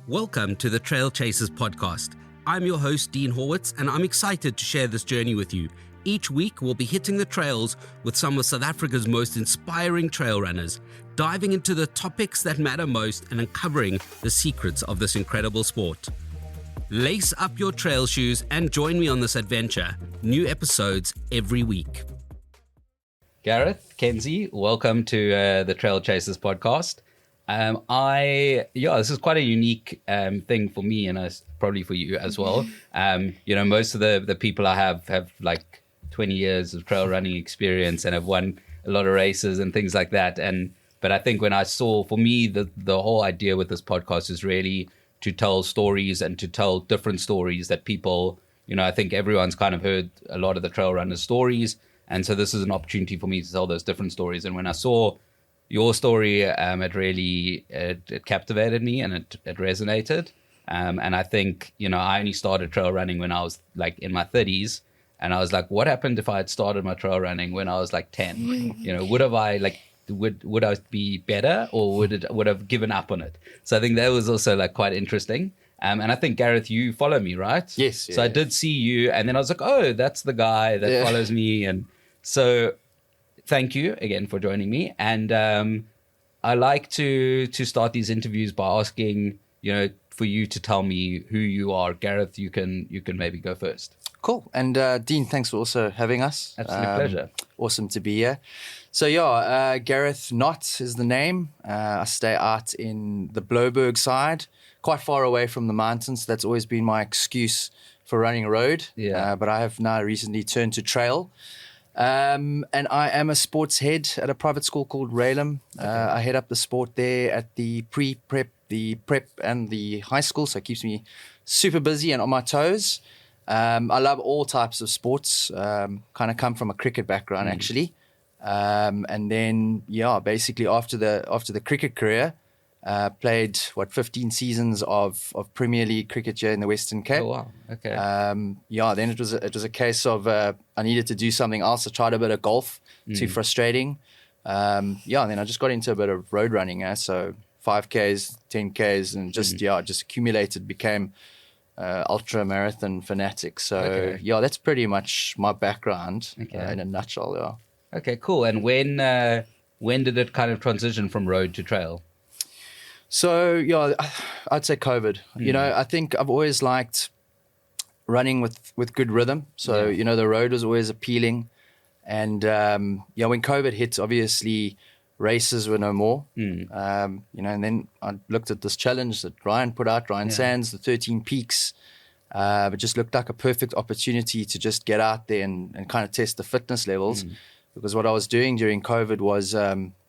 Welcome to the Trail Chasers podcast. I'm your host, Dean Horwitz, and I'm excited to share this journey with you. Each week, we'll be hitting the trails with some of South Africa's most inspiring trail runners, diving into the topics that matter most and uncovering the secrets of this incredible sport. Lace up your trail shoes and join me on this adventure. New episodes every week. Gareth, Mackenzie, welcome to the Trail Chasers podcast. This is quite a unique thing for me, and probably for you as well. Most of the people I have like 20 years of trail running experience and have won a lot of races and things like that. But I think when I saw, for me, the whole idea with this podcast is really to tell stories and to tell different stories that people, I think everyone's kind of heard a lot of the trail runners' stories. And so this is an opportunity for me to tell those different stories. And when I saw your story, it captivated me and it resonated. And I think, I only started trail running when I was like in my 30s. And I was like, what happened if I had started my trail running when I was like 10? Would I be better, or would have given up on it? So I think that was also like quite interesting. And I think, Gareth, you follow me, right? Yes. So I did see you, and then I was like, oh, that's the guy that follows me. And so thank you again for joining me. And I like to start these interviews by asking, for you to tell me who you are. Gareth, you can maybe go first. Cool. And Dean, thanks for also having us. Absolute pleasure. Awesome to be here. So Gareth Knott is the name. I stay out in the Bloberg side, quite far away from the mountains. That's always been my excuse for running road. Yeah. But I have now recently turned to trail. And I am a sports head at a private school called Raylam. Okay. I head up the sport there at the pre-prep, the prep, and the high school. So it keeps me super busy and on my toes. I love all types of sports. Kind of come from a cricket background, actually. And then, basically after the cricket career, played 15 seasons of Premier League cricket here in the Western Cape. Oh wow! Okay. Then it was a case of I needed to do something else. I tried a bit of golf, too frustrating. And then I just got into a bit of road running. So 5Ks, 10Ks, and just accumulated, became ultra marathon fanatic. So that's pretty much my background in a nutshell. Yeah. Okay, cool. And when did it kind of transition from road to trail? So, I'd say COVID. I think I've always liked running with good rhythm. So, the road was always appealing. And, when COVID hit, obviously races were no more. And then I looked at this challenge that Ryan put out, Ryan Sands, the 13 Peaks. It just looked like a perfect opportunity to just get out there and kind of test the fitness levels. Because what I was doing during COVID was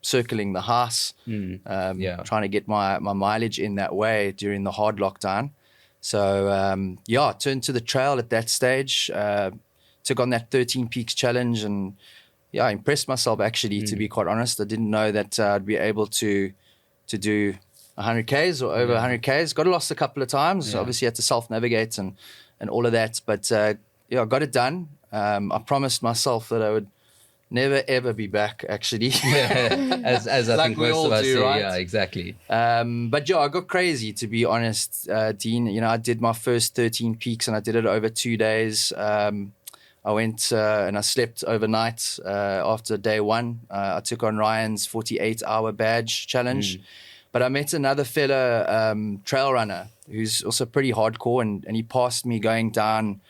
circling the house, trying to get my mileage in that way during the hard lockdown. So, turned to the trail at that stage, took on that 13 Peaks challenge, and impressed myself, actually, to be quite honest. I didn't know that I'd be able to do 100Ks or over 100Ks. Got lost a couple of times. Obviously, had to self-navigate and all of that. But, I got it done. I promised myself that I would never ever be back, actually. as I like think we most all of us do, do, right? Yeah, exactly. But I got crazy, to be honest, Dean. I did my first 13 Peaks and I did it over 2 days. I went and I slept overnight after day one. I took on Ryan's 48-hour badge challenge. But I met another fella trail runner who's also pretty hardcore, and he passed me going down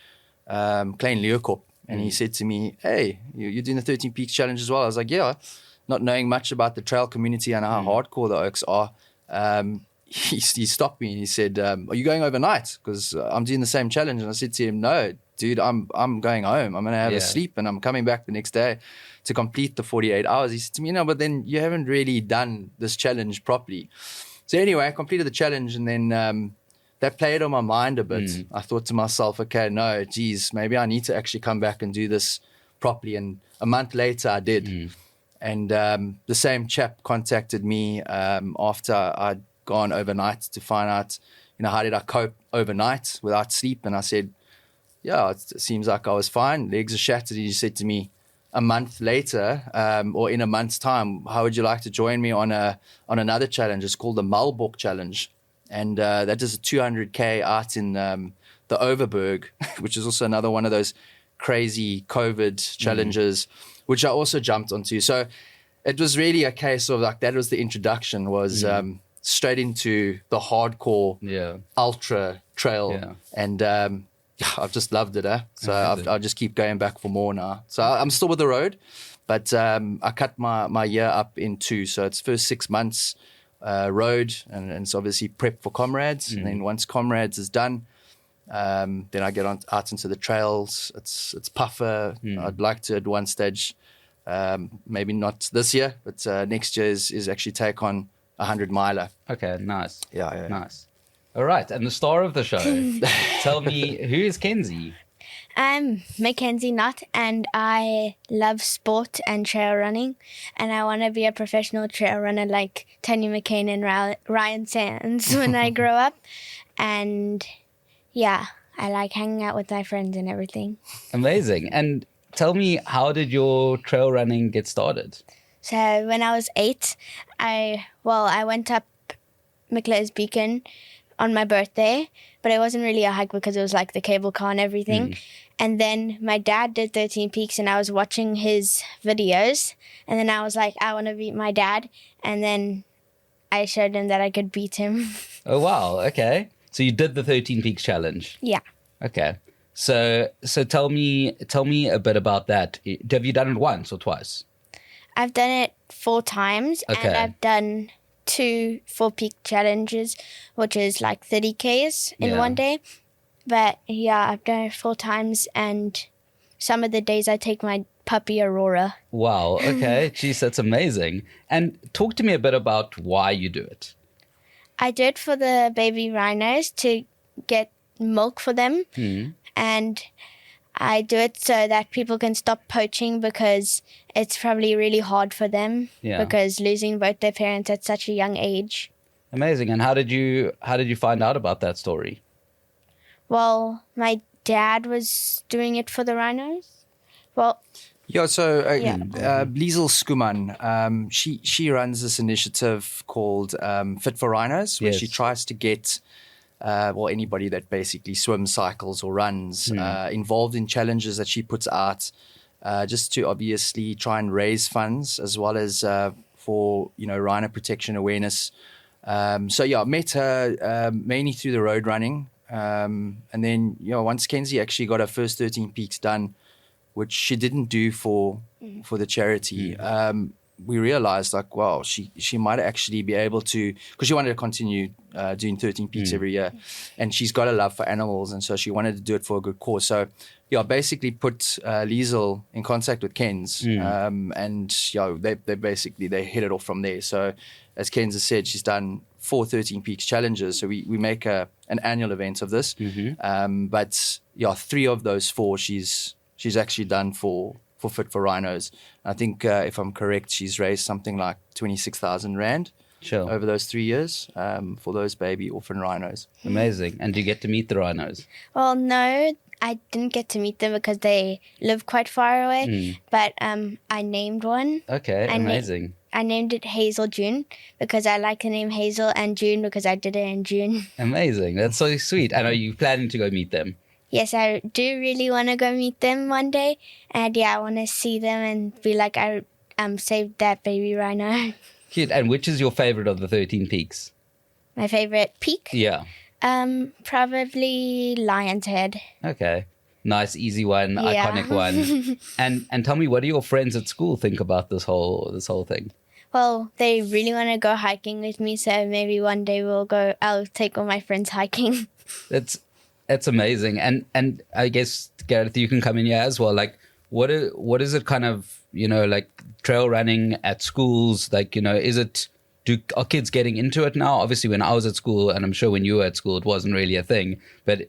Klein Leeuwkop. And he said to me, hey, you're doing the 13 Peaks challenge as well? I was like, yeah, not knowing much about the trail community and how hardcore the Oaks are. He stopped me and he said, are you going overnight? Because I'm doing the same challenge. And I said to him, no, dude, I'm going home. I'm going to have a sleep and I'm coming back the next day to complete the 48 hours. He said to me, no, but then you haven't really done this challenge properly. So anyway, I completed the challenge, and then that played on my mind a bit. I thought to myself, okay, no, geez, maybe I need to actually come back and do this properly. And a month later, I did. And the same chap contacted me after I'd gone overnight to find out, how did I cope overnight without sleep? And I said, it seems like I was fine. Legs are shattered. And he said to me, a month later, or in a month's time, how would you like to join me on another challenge? It's called the Malbok Challenge. and that is a 200K out in the Overberg, which is also another one of those crazy COVID challenges, which I also jumped onto. So it was really a case of like, that was the introduction, was straight into the hardcore ultra trail. And I've just loved it. So I'll just keep going back for more now. So I'm still with the road, but I cut my year up in two. So it's first 6 months road, and it's obviously prep for comrades. And then once comrades is done, then I get out into the trails. It's puffer. I'd like to at one stage, maybe not this year, but next year is actually take on 100 miler. Okay, nice. Yeah. Nice. All right, and the star of the show. Tell me, who is Kenzie? I'm Mackenzie Knott, and I love sport and trail running, and I want to be a professional trail runner like Tony McCain and Ryan Sands when I grow up. And yeah, I like hanging out with my friends and everything. Amazing. And tell me, how did your trail running get started? So when I was 8, I went up McClure's Beacon on my birthday, but it wasn't really a hike because it was like the cable car and everything. And then my dad did 13 Peaks, and I was watching his videos, and then I was like, I want to beat my dad. And then I showed him that I could beat him. Oh, wow. Okay. So you did the 13 Peaks challenge. Yeah. Okay. So tell me a bit about that. Have you done it once or twice? I've done it 4 times, and I've done 2 4-peak challenges, which is like 30Ks in one day. But yeah, I've done it 4 times, and some of the days I take my puppy Aurora. Wow. Okay. Jeez, that's amazing. And talk to me a bit about why you do it. I do it for the baby rhinos to get milk for them. And I do it so that people can stop poaching, because it's probably really hard for them because losing both their parents at such a young age. Amazing. And how did you find out about that story? Well, my dad was doing it for the rhinos. Well, so Liesel Skuman, she runs this initiative called Fit for Rhinos, where she tries to get anybody that basically swims, cycles, or runs involved in challenges that she puts out, just to obviously try and raise funds, as well as for rhino protection awareness. I met her mainly through the road running, and then once Kenzie actually got her first 13 Peaks done, which she didn't do for the charity. We realized, like, wow, she might actually be able to, because she wanted to continue doing 13 Peaks every year, and she's got a love for animals, and so she wanted to do it for a good cause. So basically put Liesel in contact with Ken's, and they hit it off from there. So as Ken has said, she's done 4 13 Peaks challenges, so we make an annual event of this. But 3 of those 4 she's actually done for Fit for Rhinos. I think, if I'm correct, she's raised something like 26,000 Rand over those 3 years for those baby orphan rhinos. Amazing. And do you get to meet the rhinos? Well, no, I didn't get to meet them because they live quite far away. But I named one. Okay, amazing. I named it Hazel June because I like the name Hazel, and June because I did it in June. Amazing. That's so sweet. And are you planning to go meet them? Yes, I do really want to go meet them one day. And I want to see them and be like, I saved that baby rhino. Cute. And which is your favorite of the 13 Peaks? My favorite peak? Yeah. Probably Lion's Head. Okay. Nice, easy one, iconic one. And tell me, what do your friends at school think about this whole thing? Well, they really want to go hiking with me, so maybe one day I'll take all my friends hiking. That's amazing. And I guess, Gareth, you can come in here as well. Like, what is it kind of, like trail running at schools? Like, are kids getting into it now? Obviously, when I was at school, and I'm sure when you were at school, it wasn't really a thing. But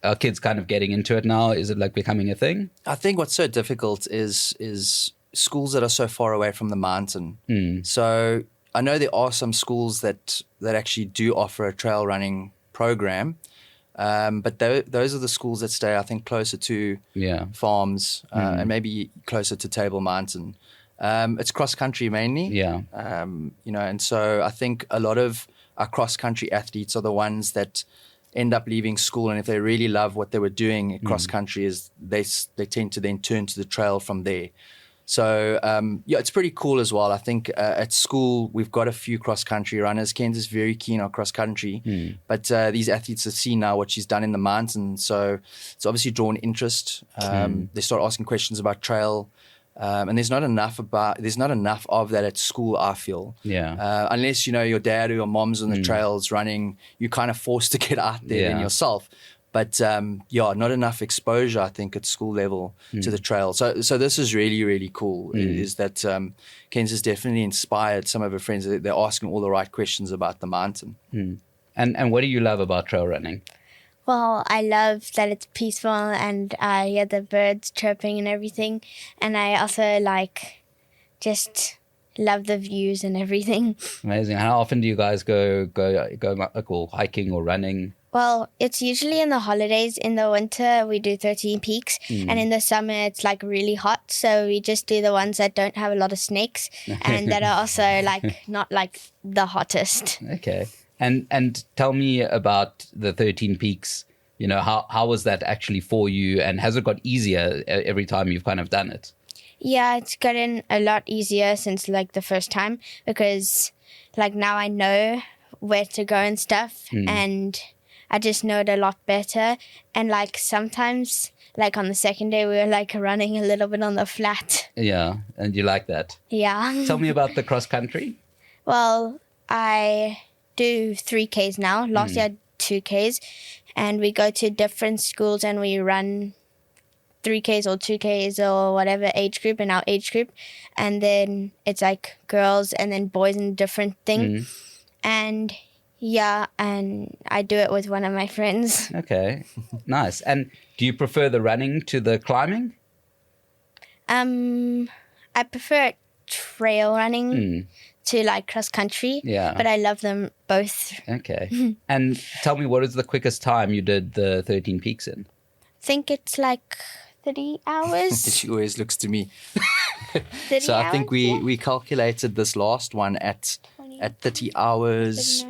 are kids kind of getting into it now? Is it like becoming a thing? I think what's so difficult is schools that are so far away from the mountain. So I know there are some schools that actually do offer a trail running program. But those are the schools that stay, I think, closer to farms and maybe closer to Table Mountain. It's cross country mainly. And so I think a lot of our cross-country athletes are the ones that end up leaving school, and if they really love what they were doing cross-country, is they tend to then turn to the trail from there. So, it's pretty cool as well. I think at school, we've got a few cross-country runners. Ken's is very keen on cross-country, but these athletes have seen now what she's done in the mountains. So it's obviously drawn interest. They start asking questions about trail. And there's not enough of that at school, I feel. Yeah. Unless, your dad or your mom's on the trails running, you're kind of forced to get out there then yourself. But not enough exposure, I think, at school level to the trail. So this is really, really cool. Is that Ken's has definitely inspired some of her friends. They're asking all the right questions about the mountain. And what do you love about trail running? Well, I love that it's peaceful and I hear the birds chirping and everything. And I also just love the views and everything. Amazing. How often do you guys go hiking or running? Well, it's usually in the holidays. In the winter, we do 13 peaks. And in the summer, it's really hot. So we just do the ones that don't have a lot of snakes and that are also not the hottest. Okay. And tell me about the 13 peaks. How was that actually for you? And has it got easier every time you've kind of done it? Yeah, it's gotten a lot easier since the first time because now I know where to go and stuff and I just know it a lot better. And sometimes on the second day we were running a little bit on the flat. Yeah, and you like that? Yeah. Tell me about the cross country. Well, I do 3Ks now. Last year I did 2Ks. And we go to different schools and we run 3Ks or 2Ks or whatever age group in our age group. And then it's girls and then boys in a different thing. And and I do it with one of my friends. Okay, nice. And do you prefer the running to the climbing? I prefer trail running to cross country. Yeah. But I love them both. Okay. And tell me, what is the quickest time you did the 13 peaks in? I think it's 30 hours. She always looks to me. 30 So I think hours, we calculated this last one at 30 hours,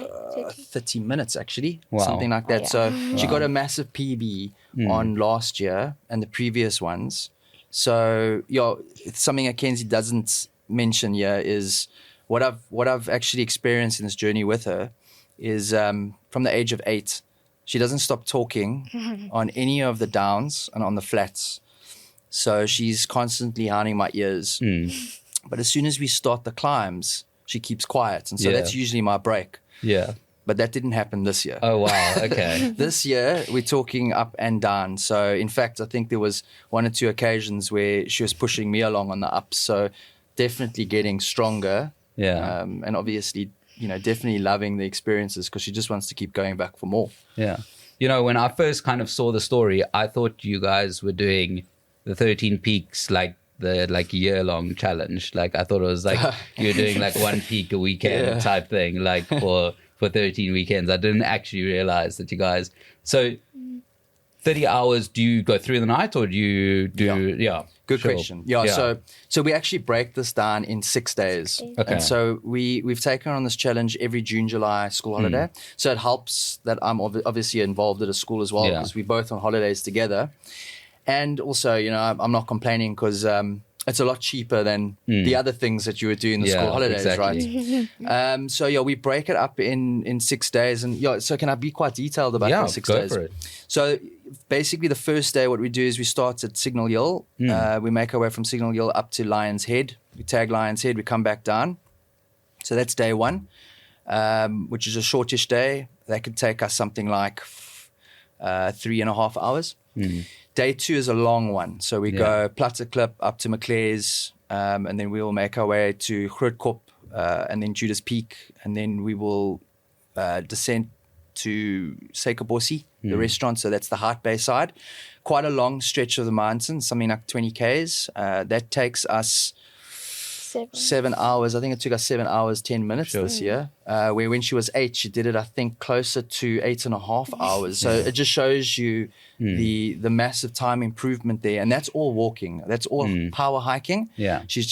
30 minutes actually, something like that. Oh, yeah. So she got a massive PB on last year and the previous ones. So something Mackenzie doesn't mention here is what I've actually experienced in this journey with her is from the age of 8, she doesn't stop talking on any of the downs and on the flats. So she's constantly hounding my ears. But as soon as we start the climbs, she keeps quiet. And so that's usually my break. Yeah. But that didn't happen this year. Oh, wow. Okay. This year, we're talking up and down. So, in fact, I think there was 1 or 2 occasions where she was pushing me along on the ups. So, definitely getting stronger. Yeah. And obviously, definitely loving the experiences because she just wants to keep going back for more. Yeah. When I first kind of saw the story, I thought you guys were doing the 13 peaks the year-long challenge. I thought it was you were doing 1 peak a weekend type thing, for 13 weekends. I didn't actually realize that you guys... So 30 hours, do you go through the night or do you do... Yeah. Good question. Yeah. So we actually break this down in 6 days. Okay. And so we've taken on this challenge every June, July school holiday. So it helps that I'm obviously involved at a school as well because we're both on holidays together. And also, I'm not complaining because it's a lot cheaper than the other things that you would do in the school holidays, right? So, we break it up in 6 days. And, so can I be quite detailed about the 6 days? Go for it. So, basically, the first day, what we do is we start at Signal Hill. We make our way from Signal Hill up to Lion's Head. We tag Lion's Head. We come back down. So, that's day 1, which is a shortish day. That could take us something like 3.5 hours. Day 2 is a long one. So we go Platteklip up to Maclairs, and then we will make our way to Grootkoop, and then Judas Peak, and then we will descend to Sekerbossie, the restaurant. So that's the Hart Bay side. Quite a long stretch of the mountain, something like 20 Ks. That takes us 7 hours. I think it took us 7 hours, 10 minutes this year. Where when she was 8, she did it, I think, closer to 8.5 hours. So it just shows you the massive time improvement there. And that's all walking. That's all power hiking. Yeah. She's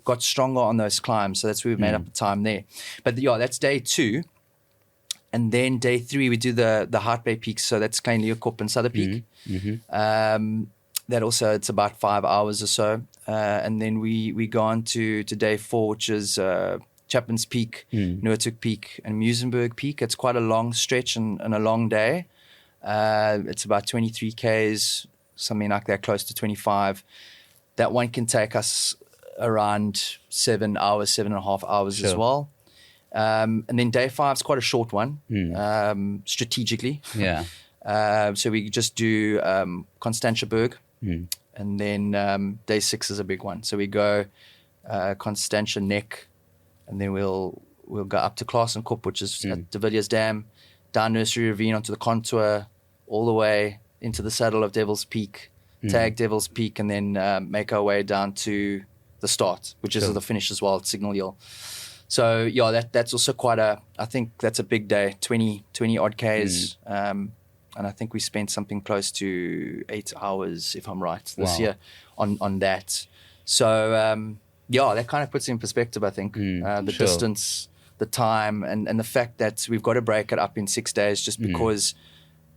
got stronger on those climbs. So that's where we've made up the time there. But that's day 2. And then day 3, we do the Heartbeat peaks. So that's Kleinleeuwkop and Southern Peak. That also, it's about 5 hours or so. And then we go on to day 4, which is Chapman's Peak, Noordhoek Peak, and Muizenberg Peak. It's quite a long stretch and a long day. It's about 23 Ks, something like that, close to 25. That one can take us around 7 hours, 7.5 hours as well. And then day 5 is quite a short one, strategically. Yeah. So we just do Constantiaberg, and then day 6 is a big one. So we go Constantia Neck, and then we'll go up to Klaasenkop, which is at De Villiers Dam, down Nursery Ravine onto the contour, all the way into the saddle of Devil's Peak, tag Devil's Peak, and then make our way down to the start, which is the finish as well at Signal Hill. So yeah, that's also quite I think that's a big day, 20 odd Ks. And I think we spent something close to 8 hours, if I'm right, this year on that. So yeah, that kind of puts it in perspective, I think. The distance, the time, and the fact that we've got to break it up in 6 days just because,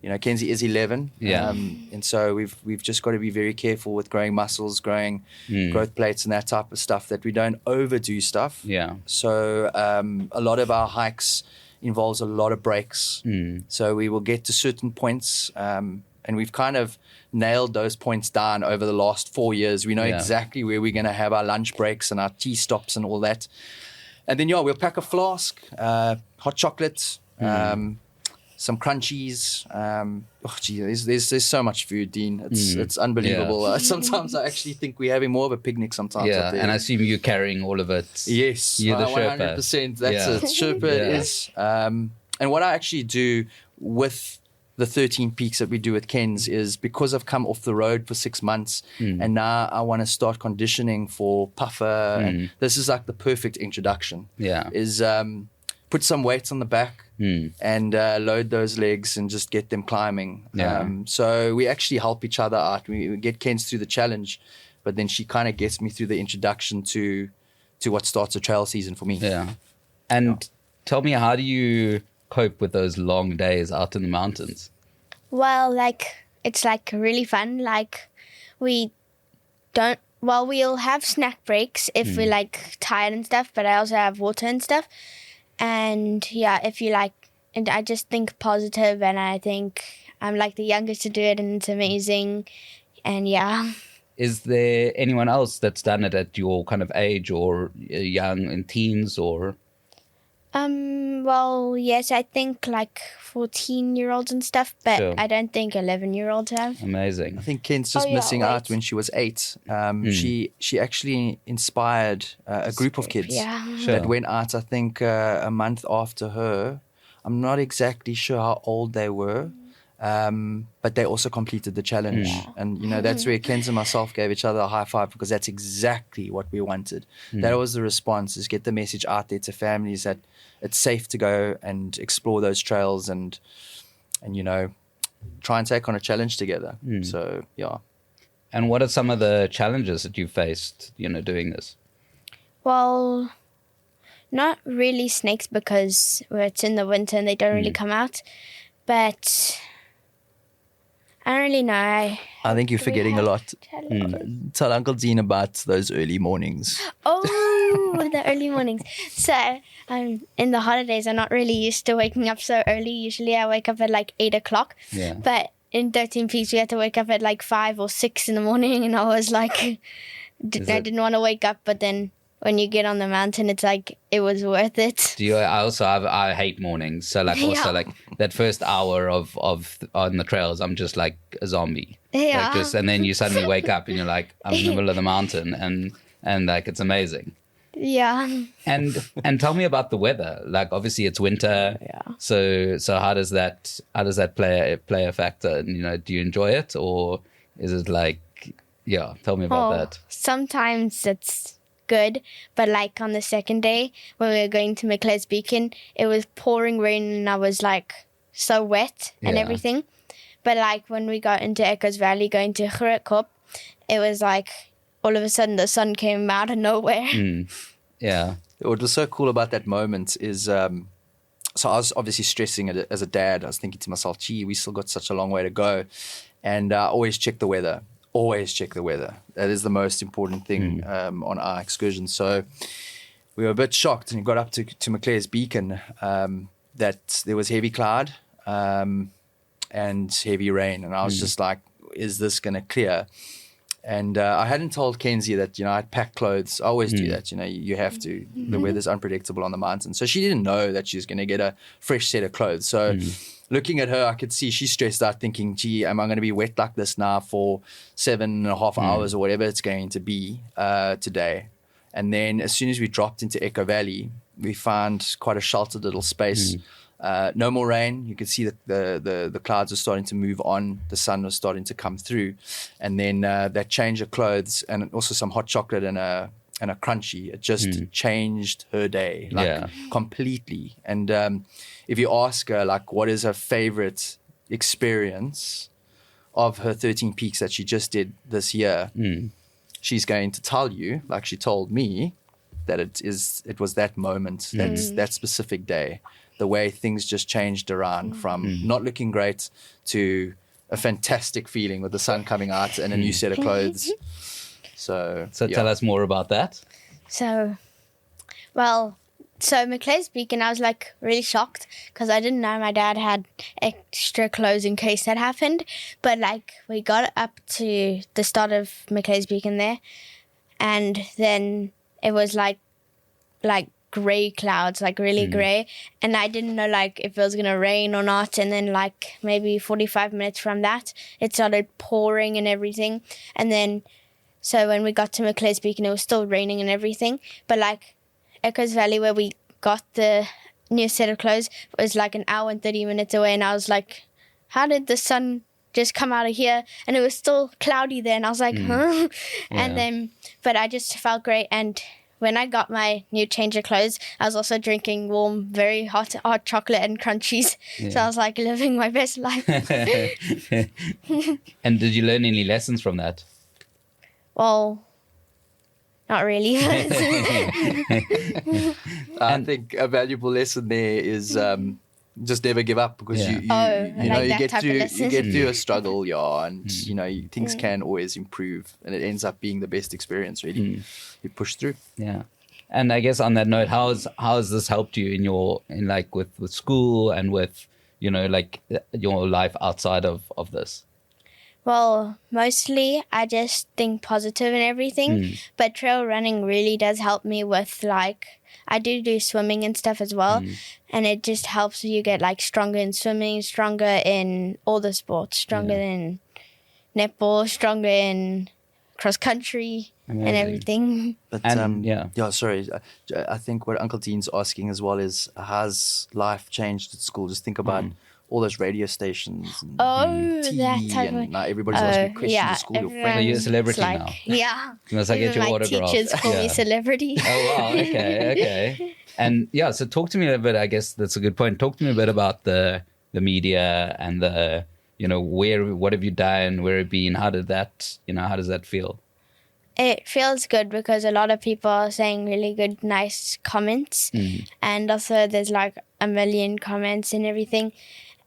you know, Kenzie is 11. And so we've just got to be very careful with growing muscles, growing growth plates and that type of stuff, that we don't overdo stuff. Yeah. So a lot of our hikes involves a lot of breaks. So we will get to certain points, and we've kind of nailed those points down over the last 4 years. We know exactly where we're going to have our lunch breaks and our tea stops and all that. And then, we'll pack a flask, hot chocolate, some crunchies. There's so much food, Dean. It's unbelievable. Yeah. Sometimes I actually think we're having more of a picnic sometimes. Yeah, and I assume you're carrying all of it. Yes, you're the Sherpa. 100%. That's it. Sherpa is. And what I actually do with the 13 peaks that we do with Ken's is, because I've come off the road for 6 months and now I want to start conditioning for puffer. And this is like the perfect introduction. Yeah. Is put some weights on the back and load those legs and just get them climbing. Yeah. So we actually help each other out. We get Ken's through the challenge, but then she kind of gets me through the introduction to what starts a trail season for me. Yeah. And tell me, how do you cope with those long days out in the mountains? Well, it's really fun. We'll have snack breaks if we're tired and stuff, but I also have water and stuff. And if you and I just think positive, and I think I'm the youngest to do it, and it's amazing. And Is there anyone else that's done it at your kind of age, or young in teens, or? Well, yes, I think 14-year-olds and stuff, but Sure. I don't think 11-year-olds have. Amazing. I think Ken's just missing out when she was 8. She actually inspired a group of kids that went out, I think, a month after her. I'm not exactly sure how old they were, but they also completed the challenge. And, that's where Ken's and myself gave each other a high five, because that's exactly what we wanted. That was the response, is get the message out there to families that it's safe to go and explore those trails and try and take on a challenge together. So, yeah. And what are some of the challenges that you faced, doing this? Well, not really snakes, because it's in the winter and they don't really come out. But I don't really know. I think you're forgetting a lot. Tell Uncle Dean about those early mornings. Oh, the early mornings. So in the holidays, I'm not really used to waking up so early. Usually I wake up at 8 o'clock. Yeah. But in 13 Peaks, we had to wake up at 5 or 6 in the morning. And I was I didn't want to wake up. But then when you get on the mountain, it's it was worth it. I hate mornings. So that first hour of on the trails, I'm just like a zombie. Yeah. And then you suddenly wake up and you're I'm in the middle of the mountain, and it's amazing. Yeah. And tell me about the weather. Obviously it's winter. Yeah. So how does that play a factor? And do you enjoy it, or is it tell me about that. Sometimes it's good, but on the second day when we were going to Mackenzie Beacon, it was pouring rain and I was so wet and everything. But when we got into Echoes Valley going to Groothoek, it was all of a sudden the sun came out of nowhere. Yeah. What was so cool about that moment is So I was obviously stressing it as a dad. I was thinking to myself, gee, we still got such a long way to go. And always check the weather. Always check the weather. That is the most important thing on our excursion. So we were a bit shocked and got up to Maclear's Beacon that there was heavy cloud and heavy rain. And I was just like, is this going to clear? And I hadn't told Kenzie that, I'd pack clothes. I always do that. You have to. The weather's unpredictable on the mountain. So she didn't know that she was going to get a fresh set of clothes. So looking at her, I could see she's stressed out thinking, gee, am I going to be wet like this now for 7.5 hours or whatever it's going to be today? And then as soon as we dropped into Echo Valley, we found quite a sheltered little space. No more rain. You could see that the clouds were starting to move on. The sun was starting to come through. And then that change of clothes and also some hot chocolate and a crunchy, it just changed her day, completely. And if you ask her, what is her favorite experience of her 13 peaks that she just did this year, she's going to tell you, like she told me, that it was that moment, that specific day, the way things just changed around from not looking great to a fantastic feeling with the sun coming out and a new set of clothes. So tell us more about that. So Maclear's Beacon, I was really shocked because I didn't know my dad had extra clothes in case that happened. But we got up to the start of Maclear's Beacon there, and then it was like grey clouds, really grey, and I didn't know if it was gonna rain or not. And then maybe 45 minutes from that, it started pouring and everything. And then so when we got to Maclear's Beacon, it was still raining and everything. But Echoes Valley, where we got the new set of clothes, was an hour and 30 minutes away, and I was like, how did the sun just come out of here? And it was still cloudy there, and I was like, huh? And then, but I just felt great. And when I got my new change of clothes, I was also drinking warm, very hot chocolate and crunchies. So I was living my best life. And did you learn any lessons from that? Well, not really. I think a valuable lesson there is just never give up, because you get through a struggle, and things can always improve, and it ends up being the best experience. Really, you push through. Yeah, and I guess on that note, how has this helped you in with school and with your life outside of this? Well, mostly I just think positive and everything, but trail running really does help me with I do swimming and stuff as well, and it just helps you get stronger in swimming, stronger in all the sports, stronger in netball, stronger in cross country. Amazing. And everything. But sorry, I think what Uncle Dean's asking as well is, has life changed at school? Just think about all those radio stations and TV, that type and now everybody's asking questions at school. Your friends. So you're a celebrity now. Yeah. Must I get your autograph? My teachers call me celebrity. Oh wow, okay. And so talk to me a bit. I guess that's a good point. Talk to me a bit about the media and the what have you done, where have you been, how does that feel? It feels good because a lot of people are saying really good, nice comments, and also there's a million comments and everything.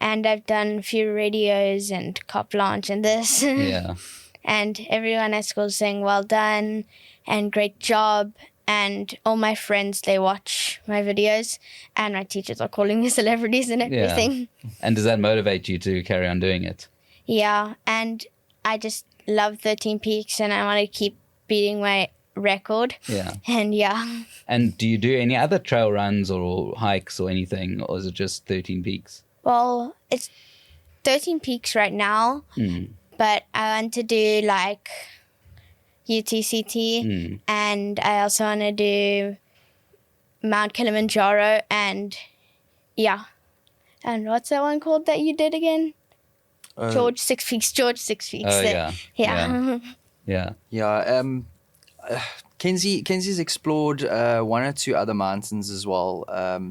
And I've done a few radios and cop launch and this. Yeah. And everyone at school is saying well done and great job. And all my friends, they watch my videos, and my teachers are calling me celebrities and everything. Yeah. And does that motivate you to carry on doing it? Yeah, and I just love 13 Peaks, and I want to keep beating my record. Yeah. And yeah. And do you do any other trail runs or hikes or anything, or is it just 13 Peaks? Well, it's 13 Peaks right now, but I want to do UTCT, and I also want to do Mount Kilimanjaro, and and what's that one called that you did again? George Six Peaks. Oh, yeah. Kenzie's explored one or two other mountains as well,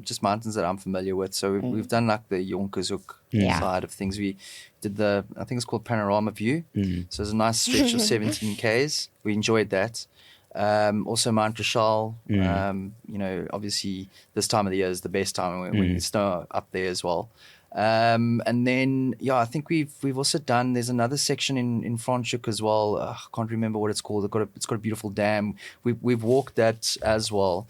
just mountains that I'm familiar with. So we've done the Jonkershoek side of things. We did I think it's called Panorama View. So it's a nice stretch of 17 Ks. We enjoyed that. Also Mount Rochelle. You know, obviously this time of the year is the best time when there's snow up there as well. And then, yeah, I think we've also done, there's another section in Franschhoek as well. I can't remember what it's called. It's got a beautiful dam. We've walked that as well.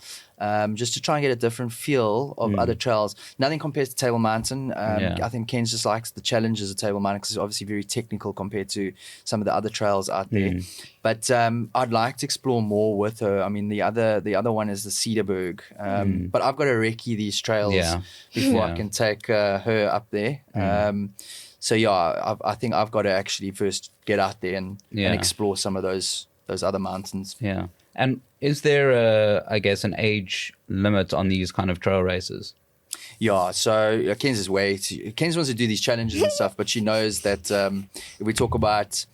Just to try and get a different feel of other trails. Nothing compares to Table Mountain. I think Ken just likes the challenges of Table Mountain because it's obviously very technical compared to some of the other trails out there. But I'd like to explore more with her. I mean, the other one is the Cedarburg. But I've got to recce these trails before I can take her up there. So yeah, I think I've got to actually first get out there and explore some of those other mountains. Yeah. And is there I guess an age limit on these kind of trail races? Yeah, so Ken's wants to do these challenges and stuff, but she knows that if we talk about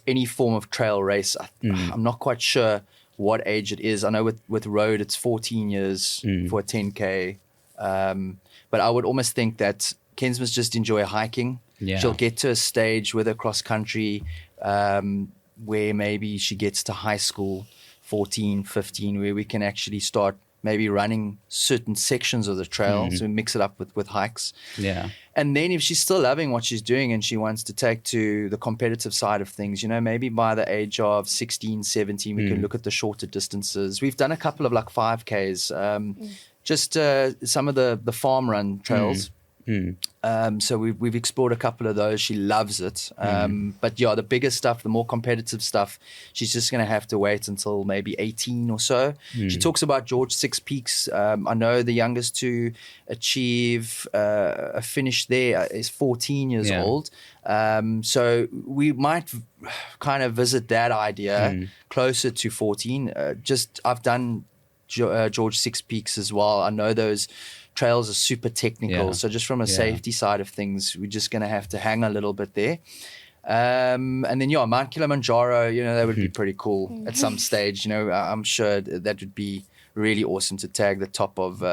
any form of trail race, I'm not quite sure what age it is. I know with road it's 14 years for a 10K, but I would almost think that Ken's must just enjoy hiking. Yeah. She'll get to a stage with her cross country where maybe she gets to high school, 14, 15, where we can actually start maybe running certain sections of the trail. So we mix it up with hikes. Yeah. And then if she's still loving what she's doing and she wants to take to the competitive side of things, you know, maybe by the age of 16, 17, we can look at the shorter distances. We've done a couple of like 5Ks, just some of the farm run trails. So we've explored a couple of those. She loves it. But yeah, the bigger stuff, the more competitive stuff, she's just going to have to wait until maybe 18 or so. She talks about George Six Peaks. I know the youngest to achieve a finish there is 14 years old. So we might kind of visit that idea closer to 14. I've done George Six Peaks as well. I know those trails are super technical, so just from a safety side of things, we're just going to have to hang a little bit there. And then Mount Kilimanjaro, you know, that would be pretty cool at some stage. You know, I'm sure that would be really awesome to tag the top of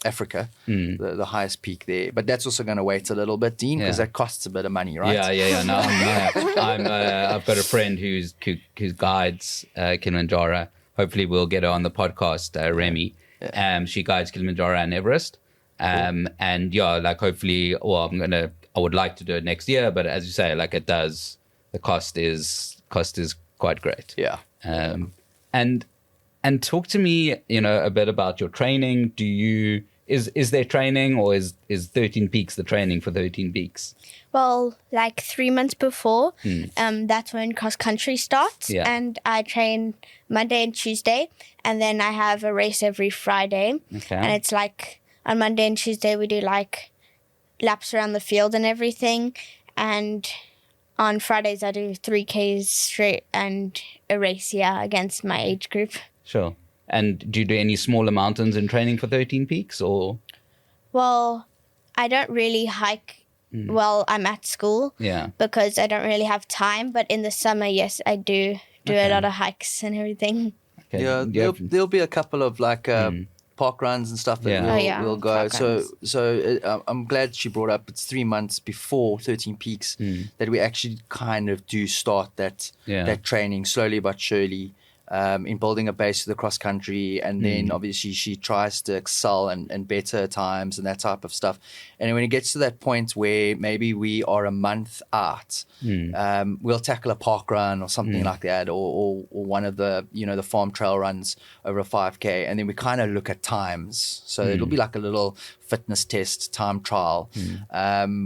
Africa, the highest peak there. But that's also going to wait a little bit, Dean, because that costs a bit of money, right? Yeah. No, I've got a friend who guides Kilimanjaro. Hopefully, we'll get her on the podcast, Remy. She guides Kilimanjaro and Everest. And like hopefully, I would like to do it next year, but as you say, like the cost is quite great. Yeah. And talk to me, you know, a bit about your training. Is there training, or is 13 Peaks the training for 13 Peaks? Well, like 3 months before, that's when cross country starts. Yeah. And I train Monday and Tuesday, and then I have a race every Friday. Okay. And it's like on Monday and Tuesday we do like laps around the field and everything. And on Fridays I do 3Ks straight and a race against my age group. Sure. And do you do any smaller mountains in training for 13 Peaks, or? Well, I don't really hike while I'm at school. Yeah. Because I don't really have time. But in the summer, yes, I do a lot of hikes and everything. Okay. Yeah, there'll be a couple of like park runs and stuff that we'll go. So I'm glad she brought up it's 3 months before 13 Peaks that we actually kind of do start that training slowly but surely. In building a base for the cross country, and then obviously she tries to excel and better times and that type of stuff. And when it gets to that point where maybe we are a month out, we'll tackle a park run or something like that, or one of the the farm trail runs over a 5K, and then we kind of look at times. So it'll be like a little fitness test, time trial,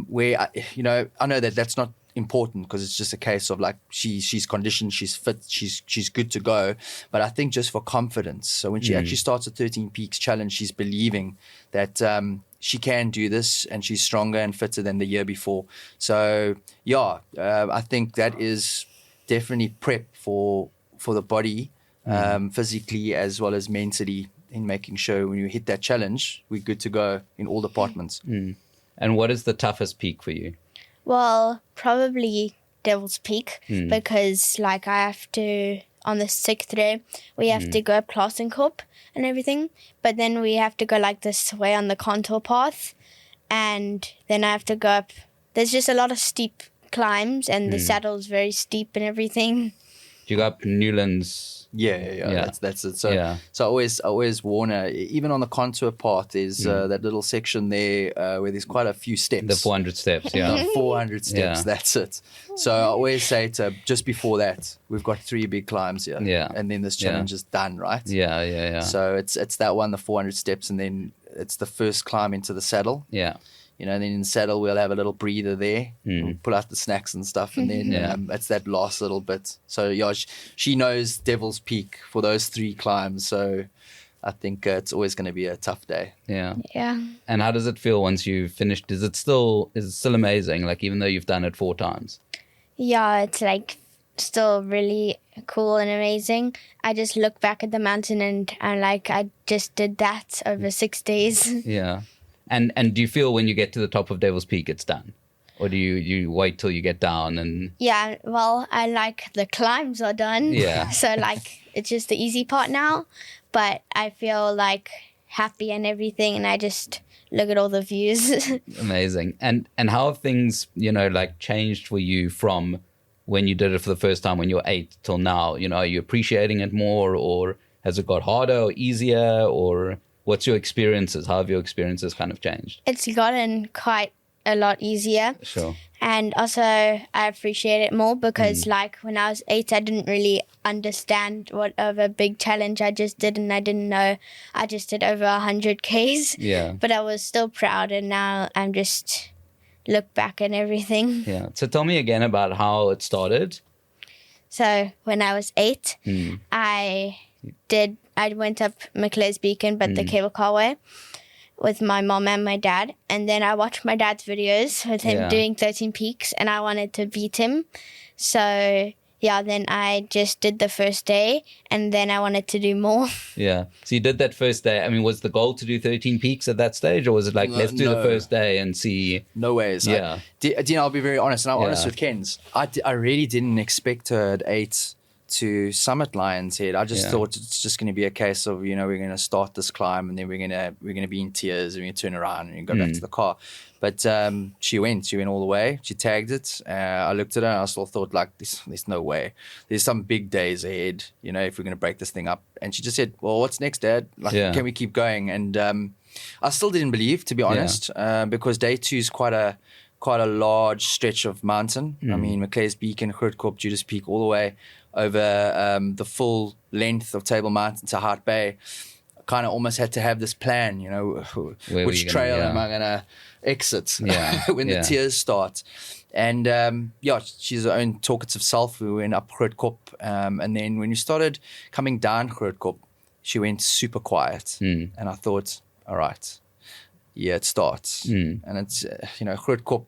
where I know that's not important because it's just a case of like she's conditioned, she's fit, she's good to go. But I think just for confidence, so when she actually starts a 13 Peaks challenge, she's believing that she can do this and she's stronger and fitter than the year before. So I think that is definitely prep for the body, physically as well as mentally, in making sure when you hit that challenge we're good to go in all departments. And what is the toughest peak for you? Well, probably Devil's Peak, because like I have to, on the 6th day, we have to go up Plassenkorp and everything, but then we have to go like this way on the contour path, and then I have to go up, there's just a lot of steep climbs, and the saddle's very steep and everything. you go up Newlands? Yeah. That's it. So, Yeah. so I always warn her. Even on the contour part, there's that little section there where there's quite a few steps. The 400 steps, yeah. The 400 steps. Yeah. That's it. So I always say to her, just before that, we've got 3 big climbs here. Yeah. And then this challenge is done, right? Yeah. So it's that one, the 400 steps, and then it's the first climb into the saddle. Yeah. You know, and then in the saddle we'll have a little breather there. We'll pull out the snacks and stuff, and then it's that last little bit. So yeah, she knows Devil's Peak for those 3 climbs. So I think it's always going to be a tough day. Yeah. Yeah. And how does it feel once you've finished? Is it still amazing? Like, even though you've done it 4 times? Yeah, it's like still really cool and amazing. I just look back at the mountain and I'm like, I just did that over 6 days. Yeah. And do you feel when you get to the top of Devil's Peak it's done? Or do you wait till you get down and... Yeah, well, I like the climbs are done. Yeah. So like it's just the easy part now. But I feel like happy and everything, and I just look at all the views. Amazing. And how have things, like changed for you from when you did it for the first time when you were 8 till now? Are you appreciating it more, or has it got harder or easier, or what's your experiences? How have your experiences kind of changed? It's gotten quite a lot easier. Sure. And also I appreciate it more because like when I was 8, I didn't really understand what of a big challenge I just did, and I didn't know I just did over 100 Ks. Yeah. But I was still proud, and now I'm just look back and everything. Yeah. So tell me again about how it started. So when I was 8, I went up McClare's Beacon, but the cable car way, with my mom and my dad. And then I watched my dad's videos with him doing 13 peaks, and I wanted to beat him. So yeah, then I just did the first day, and then I wanted to do more. Yeah. So you did that first day. I mean, was the goal to do 13 peaks at that stage, or was it like, let's do the first day and see? No ways. Yeah. I'll be very honest, and I'm honest with Ken's. I really didn't expect her at 8 to summit Lion's Head. I just thought it's just going to be a case of, we're going to start this climb, and then we're going to be in tears, and we're going to turn around and go back to the car. But she went all the way. She tagged it. I looked at her and I still thought, like, there's no way. There's some big days ahead, if we're going to break this thing up. And she just said, well, what's next, Dad? Like, can we keep going? And I still didn't believe, to be honest, because day 2 is quite a large stretch of mountain. I mean, Mackenzie Beacon, Grootkorp, Judas Peak, all the way over the full length of Table Mountain to Hart Bay. I kind of almost had to have this plan, which trail am I going to exit when the tears start. And she's her own talkative self. We went up Grootkorp, and then when we started coming down Grootkorp, she went super quiet. And I thought, all right, it starts. And it's, Grootkorp,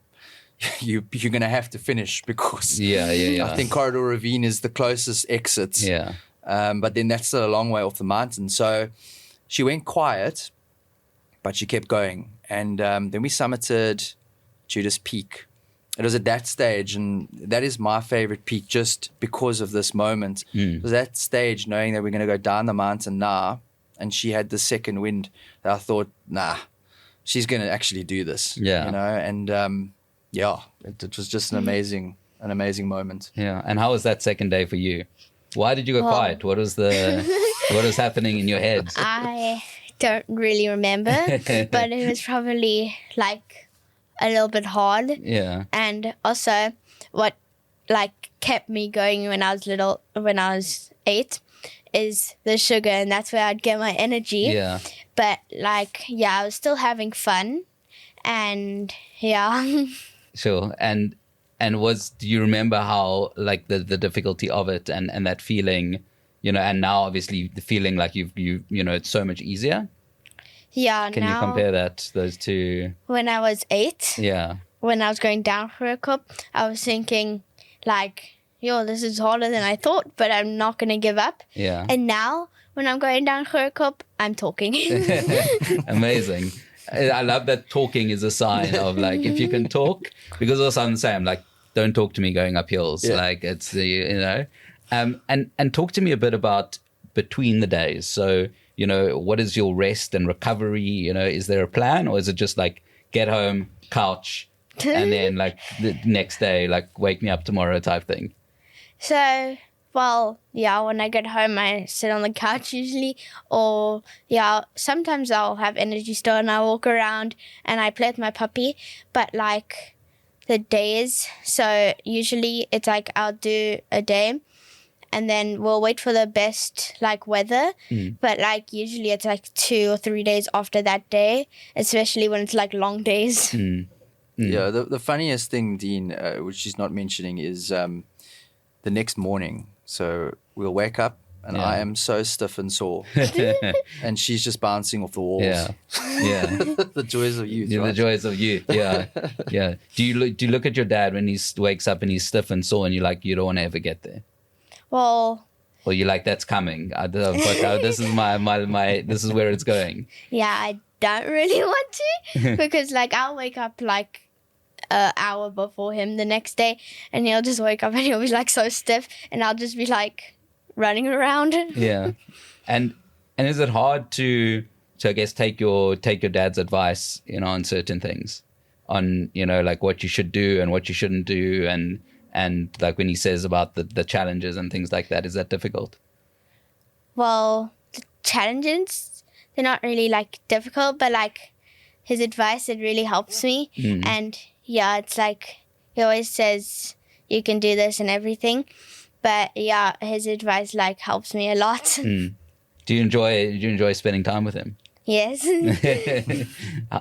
you're going to have to finish because I think Corridor Ravine is the closest exit. Yeah. But then that's still a long way off the mountain. So she went quiet, but she kept going. And then we summited Judas Peak. It was at that stage, and that is my favorite peak just because of this moment. It was that stage, knowing that we're going to go down the mountain now, and she had the second wind, that I thought, nah, she's going to actually do this. Yeah. And it was just an amazing moment. Yeah. And how was that second day for you? Why did you go quiet? What was happening in your head? I don't really remember, but it was probably like a little bit hard. Yeah. And also what like kept me going when I was 8 is the sugar, and that's where I'd get my energy. Yeah. But I was still having fun, and Sure. And do you remember how, like, the difficulty of it and that feeling, and now obviously the feeling like you it's so much easier? Yeah. Can you compare those two? When I was 8, when I was going down for a cup, I was thinking like, this is harder than I thought, but I'm not going to give up. Yeah. And now when I'm going down for a cup, I'm talking. Amazing. I love that talking is a sign of, like, if you can talk, because also I'm the same, like, don't talk to me going up hills. Like, it's, and talk to me a bit about between the days. So, what is your rest and recovery? Is there a plan, or is it just like get home, couch, and then like the next day, like wake me up tomorrow type thing? So Well, yeah, when I get home, I sit on the couch usually. Or, yeah, sometimes I'll have energy store and I walk around and I play with my puppy. But, like, the days, so usually it's like I'll do a day and then we'll wait for the best, like, weather. But, like, usually it's, like, 2 or 3 days after that day, especially when it's, like, long days. Yeah, the funniest thing, Dean, which she's not mentioning, is the next morning. So we'll wake up and I am so stiff and sore, and she's just bouncing off the walls. Yeah. The joys of youth. Yeah, right? the joys of youth. Yeah, yeah. Do you look at your dad when he wakes up and he's stiff and sore, and you're like, you don't want to ever get there? Well, Or you're like, that's coming. But this is my this is where it's going. yeah, I don't really want to because, like, I'll wake up, like, an hour before him the next day and he'll just wake up and he'll be, like, so stiff and I'll just be, like, running around. Yeah. And is it hard to I guess take your dad's advice, on certain things, on, like what you should do and what you shouldn't do, and like when he says about the challenges and things like that, is that difficult? Well, the challenges, they're not really, like, difficult, but, like, his advice, it really helps me. And yeah, it's like he always says you can do this and everything. But yeah, his advice, like, helps me a lot. Do you enjoy spending time with him? Yes.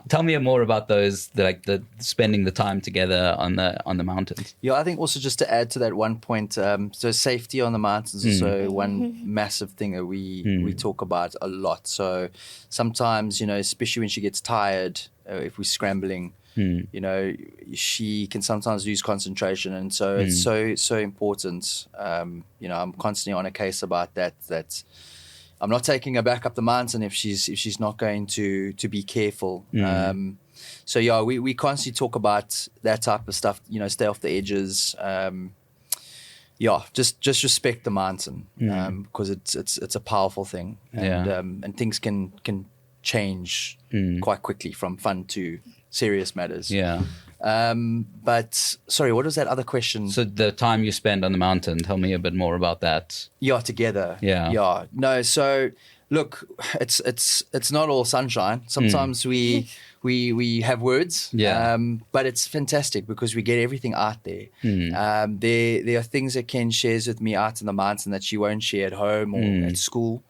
Tell me more about those, the spending the time together on the mountains. Yeah, I think also just to add to that one point, so safety on the mountains is also one massive thing that we talk about a lot. So sometimes, especially when she gets tired, if we're scrambling, she can sometimes lose concentration, and so it's so important. I'm constantly on a case about that I'm not taking her back up the mountain if she's not going to be careful. So yeah, we constantly talk about that type of stuff. Stay off the edges. Just respect the mountain because it's a powerful thing, and things can change quite quickly from fun to serious matters. Yeah. But sorry, what was that other question? So the time you spend on the mountain, tell me a bit more about that. Yeah, together. Yeah. No, so look, it's not all sunshine. Sometimes we have words. Yeah. But it's fantastic because we get everything out there. There are things that Ken shares with me out in the mountain that she won't share at home or at school.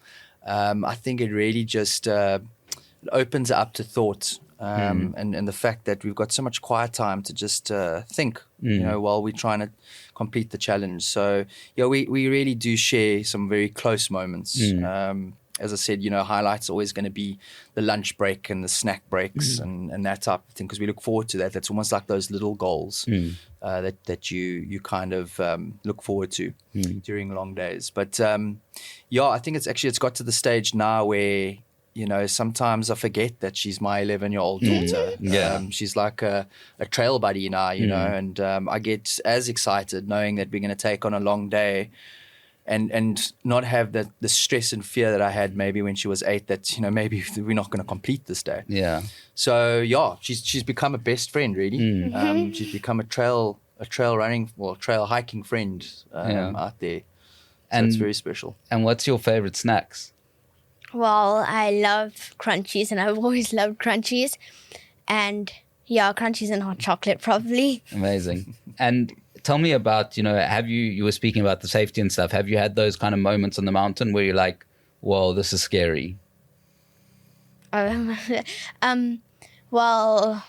I think it really just opens up to thought. And the fact that we've got so much quiet time to just think, while we're trying to complete the challenge. So, we really do share some very close moments. As I said, highlights are always going to be the lunch break and the snack breaks and that type of thing, because we look forward to that. That's almost like those little goals that you kind of look forward to during long days. But, I think it's got to the stage now where, sometimes I forget that she's my 11-year-old daughter. She's like a trail buddy now, and I get as excited knowing that we're going to take on a long day and not have the stress and fear that I had maybe when she was 8, that, maybe we're not going to complete this day. Yeah. So, she's become a best friend, really. She's become a trail running, trail hiking friend out there. So it's very special. And what's your favorite snacks? Well, I love crunchies, and I've always loved crunchies. And crunchies and hot chocolate probably. Amazing. And tell me about, you were speaking about the safety and stuff. Have you had those kind of moments on the mountain where you're like, whoa, this is scary? Well,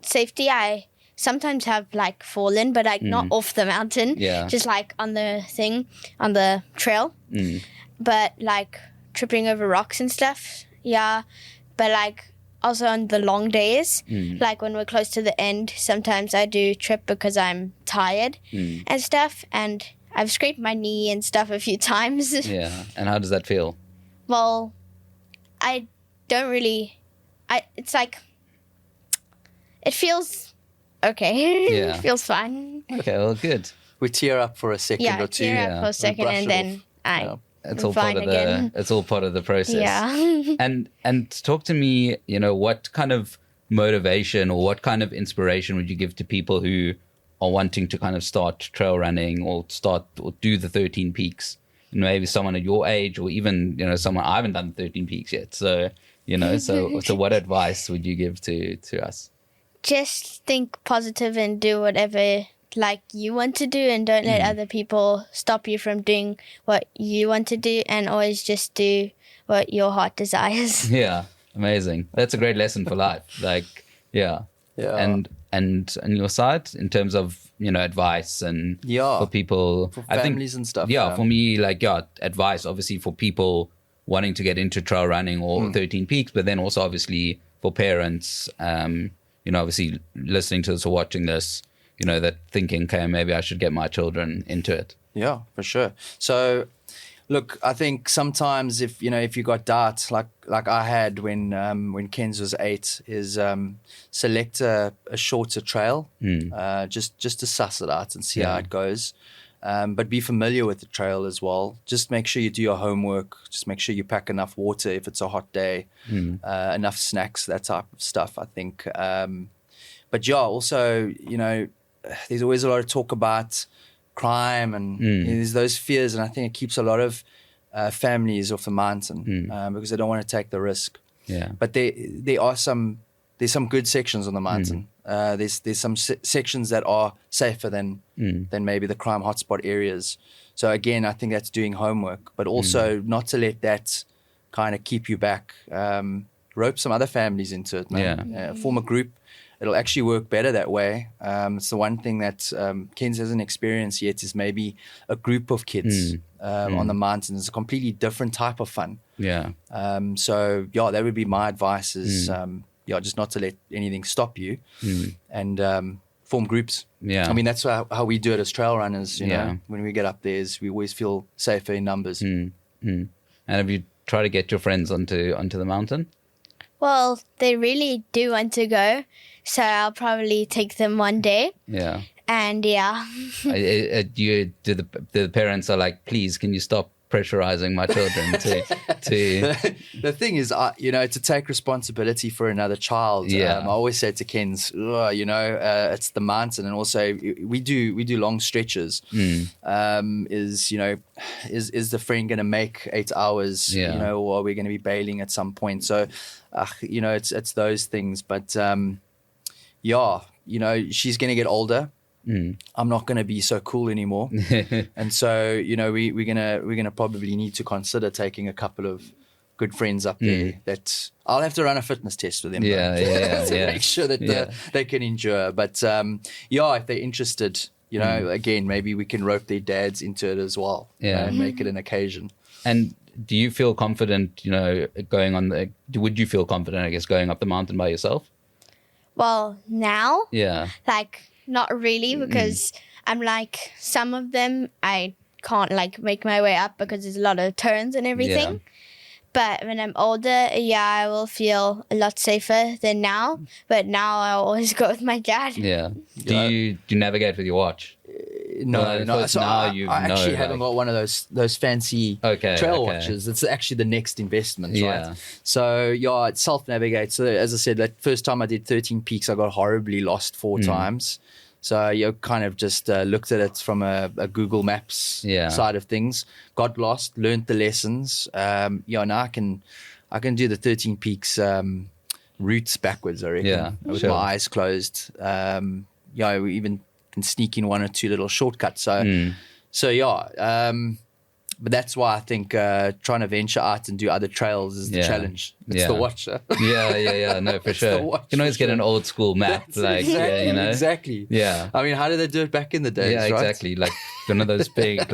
safety, I sometimes have like fallen, but like not off the mountain. Yeah. Just like on the trail. But like tripping over rocks and stuff. Yeah. But like also on the long days, like when we're close to the end, sometimes I do trip because I'm tired and stuff. And I've scraped my knee and stuff a few times. Yeah. And how does that feel? Well, I don't really, it's like, it feels okay. Yeah. It feels fine. Okay, well, good. We tear up for a second or two. Yeah, tear up for a second and then it's all part of it's all part of the process. Yeah. And talk to me, what kind of motivation or what kind of inspiration would you give to people who are wanting to kind of start trail running or do the 13 peaks, maybe someone at your age, or even, someone, I haven't done 13 peaks yet. So, so what advice would you give to us? Just think positive and do whatever like you want to do, and don't let other people stop you from doing what you want to do, and always just do what your heart desires. Yeah, amazing. That's a great lesson for life. Like, yeah. And your side in terms of, advice and for people, for families and stuff. Yeah, for me, like, advice obviously for people wanting to get into trail running or 13 peaks, but then also obviously for parents, obviously listening to this or watching this, that thinking, okay, maybe I should get my children into it. Yeah, for sure. So, look, I think sometimes if you got doubts, like I had when Kenz was 8, is select a shorter trail, just to suss it out and see how it goes. But be familiar with the trail as well. Just make sure you do your homework. Just make sure you pack enough water if it's a hot day, enough snacks, that type of stuff, I think. But yeah, also, there's always a lot of talk about crime and there's those fears, and I think it keeps a lot of families off the mountain because they don't want to take the risk. Yeah. But there's some good sections on the mountain. There's some sections that are safer than maybe the crime hotspot areas. So again, I think that's doing homework, but also not to let that kind of keep you back. Rope some other families into it, man. Form a group. It'll actually work better that way. It's the one thing that Kenz hasn't experienced yet, is maybe a group of kids on the mountains. It's a completely different type of fun. Yeah. So that would be my advice is, just not to let anything stop you and form groups. Yeah. I mean, that's how we do it as trail runners, when we get up there, we always feel safer in numbers. And have you tried to get your friends onto the mountain? Well, they really do want to go, so I'll probably take them one day. Yeah. And yeah. Do the parents are like, please, can you stop pressurizing my children to The thing is, to take responsibility for another child. Yeah. I always say to Kenz, it's the mountain, and also we do long stretches. Is the friend going to make 8 hours? Yeah. Or are we going to be bailing at some point? So, it's those things. But she's going to get older. I'm not going to be so cool anymore, and so we're gonna probably need to consider taking a couple of good friends up there. That I'll have to run a fitness test with them. To make sure that they can endure. But if they're interested, again, maybe we can rope their dads into it as well. And make it an occasion. And do you feel confident? Would you feel confident, I guess, going up the mountain by yourself? Well, now, like. Not really, because I'm like, some of them I can't like make my way up because there's a lot of turns and everything. But when I'm older, I will feel a lot safer than now. But now I always go with my dad. Yeah. Do you navigate with your watch? No. So I actually haven't got one of those fancy trail watches. It's actually the next investment, right? So it self-navigates. So as I said, that first time I did 13 peaks, I got horribly lost 4 times. So you kind of just looked at it from a Google Maps side of things. Got lost, learned the lessons. Now I can do the 13 peaks routes backwards, I reckon, with my eyes closed. We even can sneak in 1 or 2 little shortcuts. But that's why I think trying to venture out and do other trails is the challenge. It's the watch. No, for sure. You can always get an old school map. Exactly. Yeah. I mean, how did they do it back in the days? Yeah, exactly. Like one of those big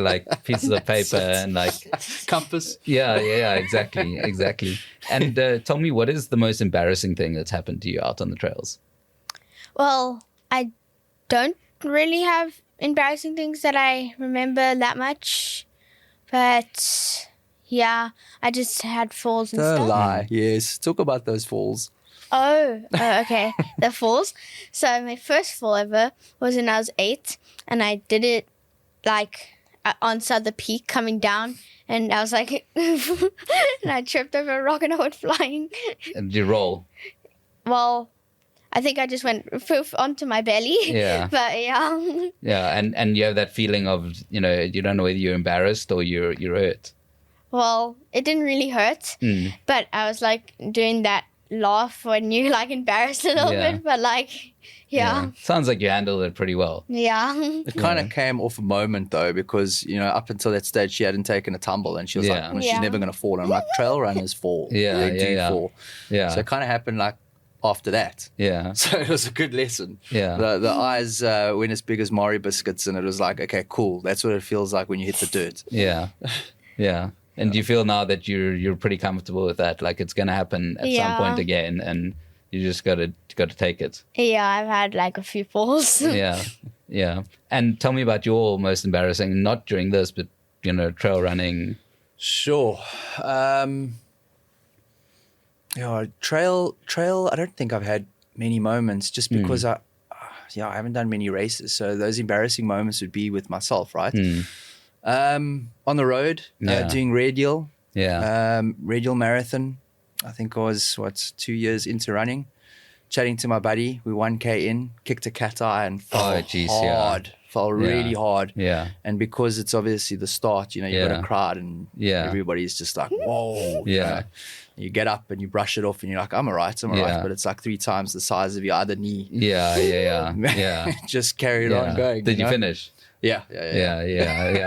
pieces of paper and compass. Yeah, exactly. And tell me, what is the most embarrassing thing that's happened to you out on the trails? Well, I don't really have embarrassing things that I remember that much. But I just had falls and stuff. Don't lie. Yes, talk about those falls. Oh, okay. The falls. So my first fall ever was when I was 8, and I did it on the peak coming down, and I was like, and I tripped over a rock and I went flying. And did you roll? Well, I think I just went poof onto my belly. Yeah. But yeah. Yeah, and you have that feeling of, you don't know whether you're embarrassed or you're hurt. Well, it didn't really hurt, but I was like doing that laugh when you're like embarrassed a little bit, but like, yeah. Sounds like you handled it pretty well. Yeah. It kind of came off a moment though, because up until that stage she hadn't taken a tumble, and she was like, well, she's never going to fall. And I'm like, trail runners fall. They do fall. Yeah. So it kind of happened like after that. Yeah. So it was a good lesson. Yeah. The eyes went as big as Mari biscuits, and it was like, okay, cool. That's what it feels like when you hit the dirt. Yeah. Yeah. And do you feel now that you're pretty comfortable with that? Like it's going to happen at some point again, and you just got to take it. Yeah, I've had like a few falls. Yeah. Yeah. And tell me about your most embarrassing, not during this, but trail running. Sure. Trail. I don't think I've had many moments, just because I haven't done many races. So those embarrassing moments would be with myself, right? On the road, doing radial. Yeah. Radial marathon. I think I was 2 years into running. Chatting to my buddy, we 1K in, kicked a cat eye and fell hard. Fell really hard. Yeah. And because it's obviously the start, you got a crowd, and everybody's just like, whoa. Yeah. You get up and you brush it off and you're like, I'm all right. But it's like 3 times the size of your other knee. Yeah. Just carried on going. Did you finish? Yeah.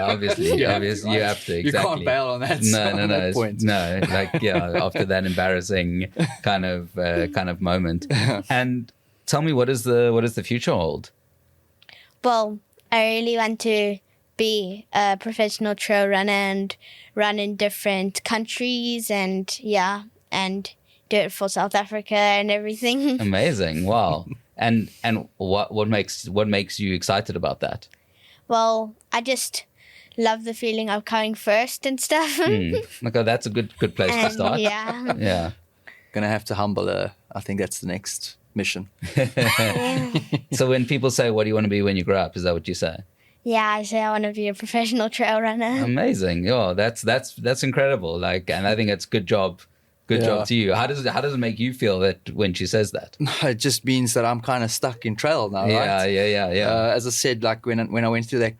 Obviously, you have to. Exactly. You can't bail on that. No. Point. No, after that embarrassing kind of moment. And tell me, what does the future hold? Well, I really want to be a professional trail runner and run in different countries, and do it for South Africa and everything. Amazing! Wow. And what makes you excited about that? Well, I just love the feeling of coming first and stuff. Okay, that's a good place to start. Yeah. Yeah. Gonna have to humble her. I think that's the next mission. So when people say, "What do you want to be when you grow up?" Is that what you say? Yeah, I say I want to be a professional trail runner. Amazing! Oh, that's incredible. And I think it's good job. Good job to you. How does it make you feel that when she says that? It just means that I'm kind of stuck in trail now, right? Yeah. As I said, like when I went through that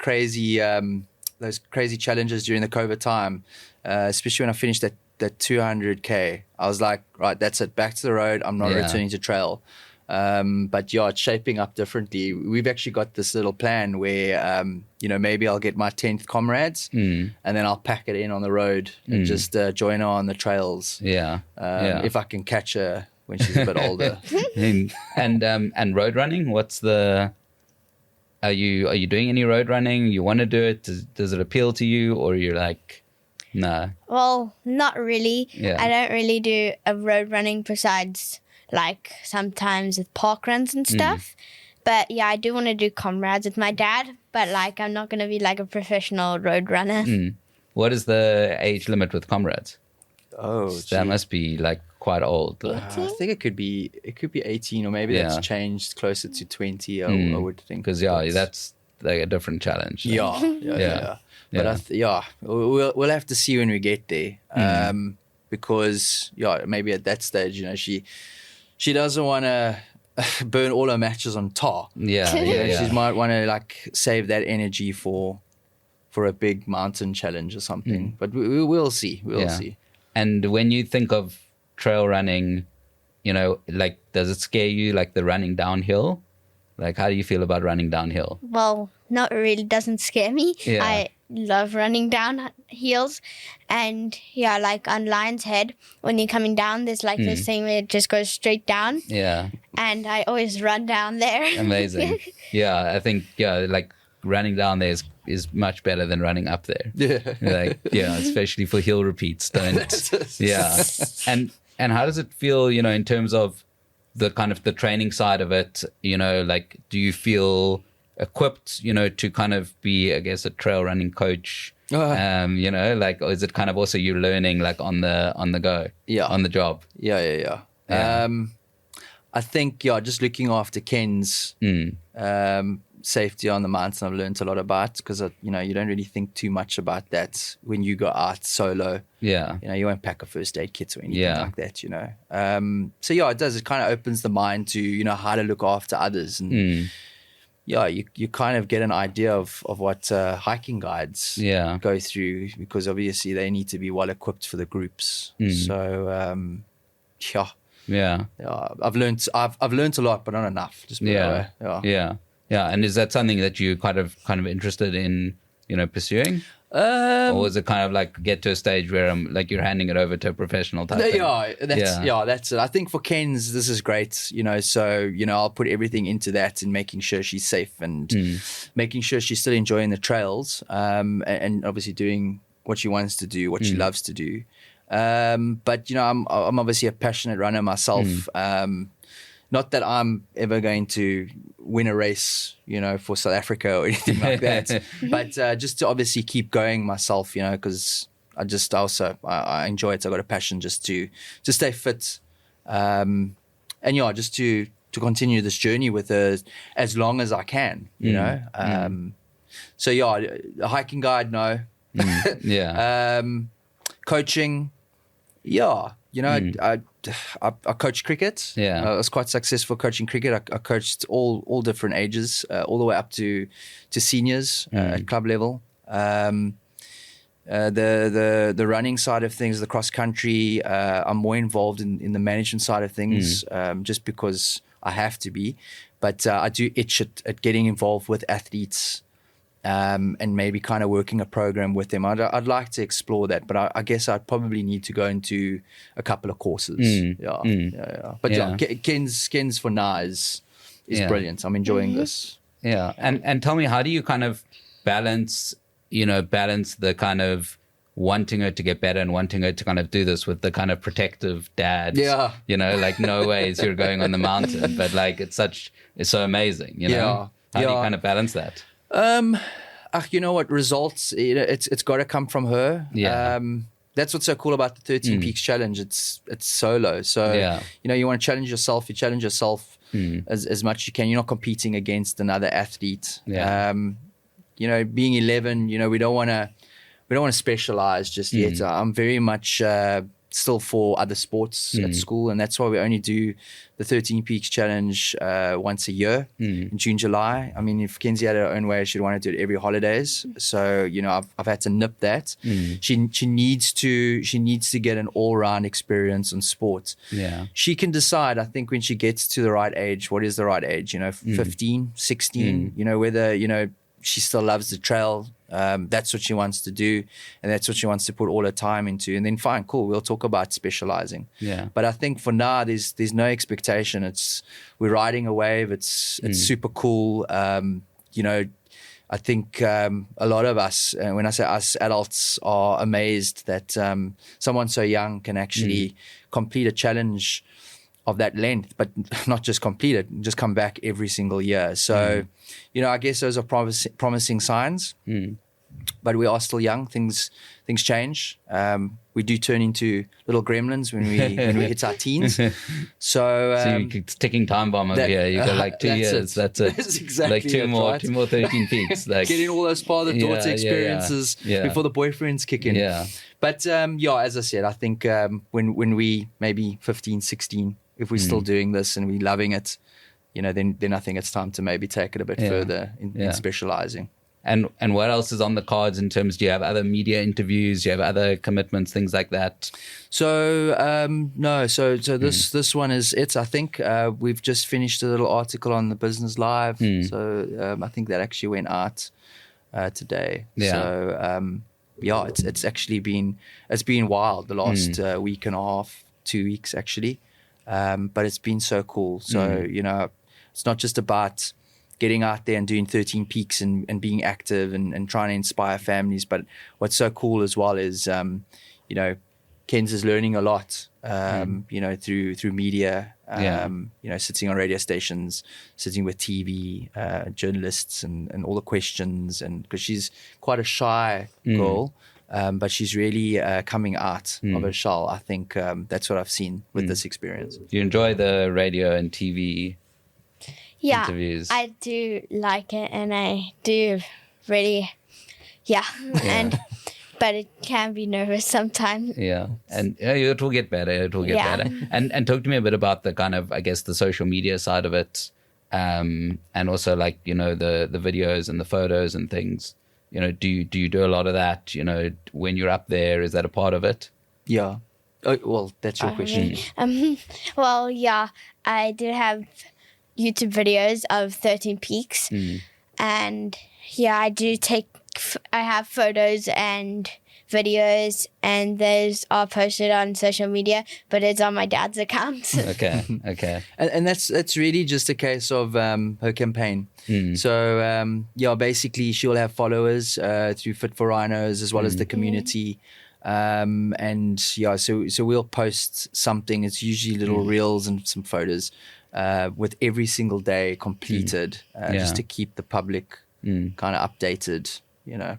those crazy challenges during the COVID time, especially when I finished that 200K, I was like, right, that's it. Back to the road. I'm not returning to trail. But it's shaping up differently. We've actually got this little plan where, maybe I'll get my 10th comrades and then I'll pack it in on the road and just join her on the trails. If I can catch her when she's a bit older. And road running, are you doing any road running? You want to do it? Does it appeal to you, or you're like, no? Well, not really. Yeah. I don't really do a road running besides like sometimes with park runs and stuff. But I do want to do comrades with my dad, but like I'm not going to be like a professional road runner. What is the age limit with comrades? Oh, that must be like quite old. I think it could be 18, or maybe that's changed closer to 20. I would think, because that's like a different challenge. Yeah. But we'll have to see when we get there. Because maybe at that stage, she doesn't want to burn all her matches on tar. She might want to like save that energy for a big mountain challenge or something. But we'll see. We'll see. And when you think of trail running, like, does it scare you, like the running downhill? Like, how do you feel about running downhill? Well, not really. Doesn't scare me. Yeah. I love running down hills, and like on Lion's Head, when you're coming down, there's like this thing where it just goes straight down. Yeah. And I always run down there. Amazing. I think like running down there is much better than running up there. Especially for hill repeats. And how does it feel, in terms of the kind of the training side of it? Like, do you feel equipped, to kind of be, I guess, a trail running coach? Like, or is it kind of also you're learning like on the go? On the job? I think just looking after Ken's safety on the mountain I've learned a lot about, because you don't really think too much about that when you go out solo. Yeah. You won't pack a first aid kit or anything like that. So it does. It kind of opens the mind to how to look after others, and you kind of get an idea of what hiking guides go through, because obviously they need to be well equipped for the groups. So I've learned a lot, but not enough. Just yeah. And is that something that you kind of interested in, pursuing? Or was it kind of like get to a stage where you're handing it over to a professional type thing? That's it. I think for Ken's, this is great, so, I'll put everything into that and making sure she's safe and making sure she's still enjoying the trails, and obviously doing what she wants to do, what she loves to do. But, I'm obviously a passionate runner myself. Not that I'm ever going to win a race, for South Africa or anything like that. But just to obviously keep going myself, because I enjoy it. I got a passion just to stay fit, and just to continue this journey with her as long as I can. So a hiking guide, no. Coaching, I coached cricket. I was quite successful coaching cricket. I coached all different ages, all the way up to seniors at club level. The running side of things, the cross country, I'm more involved in the management side of things, just because I have to be. But I do itch at getting involved with athletes, and maybe kind of working a program with them. I'd like to explore that, but I guess I'd probably need to go into a couple of courses. But Ken's for now is brilliant. I'm enjoying this. Yeah, and tell me, how do you kind of balance the kind of wanting her to get better and wanting her to kind of do this with the kind of protective dad? No ways you're going on the mountain, but it's so amazing. How do you kind of balance that? What results? It's got to come from her. That's what's so cool about the 13 Peaks Challenge. It's solo, so you want to challenge yourself. You challenge yourself as much as you can. You're not competing against another athlete. Being 11, we don't want to specialize just yet. I'm very much still for other sports at school, and that's why we only do the 13 Peaks Challenge once a year in June, July. I mean, if Kenzie had her own way, she'd want to do it every holidays. So I've had to nip that. She needs to get an all-round experience on sport. She can decide, I think, when she gets to the right age. What is the right age? 15, 16. Whether she still loves the trail. That's what she wants to do, and that's what she wants to put all her time into. And then fine, cool, we'll talk about specializing. But I think for now, there's no expectation. We're riding a wave. It's super cool. I think a lot of us, when I say us adults, are amazed that someone so young can actually complete a challenge of that length, but not just complete it, just come back every single year. So, I guess those are promising signs, but we are still young. Things change. We do turn into little gremlins when we hit our teens. So you're ticking time bomb over here. You got 2 years. That's it. That's exactly two more 13 peaks. Getting all those father-daughter experiences before the boyfriends kick in. But as I said, I think when we maybe 15, 16, if we're still doing this and we're loving it, then I think it's time to maybe take it a bit further in specializing. And what else is on the cards in terms? Do you have other media interviews? Do you have other commitments, things like that? So no. So this one is it. I think we've just finished a little article on the Business Live. So I think that actually went out today. So it's actually been wild the last week and a half, 2 weeks actually. But it's been so cool. So it's not just about getting out there and doing 13 peaks and being active and trying to inspire families. But what's so cool as well is, Ken's is learning a lot, through media, sitting on radio stations, sitting with TV, journalists and all the questions. And because she's quite a shy girl, but she's really coming out of her shell. I think that's what I've seen with this experience. Do you enjoy the radio and TV? Yeah, interviews. I do like it, and I do really, but it can be nervous sometimes. Yeah, and it will get better. It will get better. And talk to me a bit about the kind of, I guess, the social media side of it, and also like, you know, the videos and the photos and things. You know, do you do a lot of that? You know, when you're up there, is that a part of it? Yeah. Oh, well, that's your question. Well, yeah, I did have YouTube videos of 13 Peaks, and yeah, I have photos and videos, and those are posted on social media, but it's on my dad's account. Okay. And that's really just a case of her campaign. So basically she'll have followers through Fit for Rhinos as well as the community. So we'll post something. It's usually little reels and some photos with every single day completed, just to keep the public kind of updated, you know.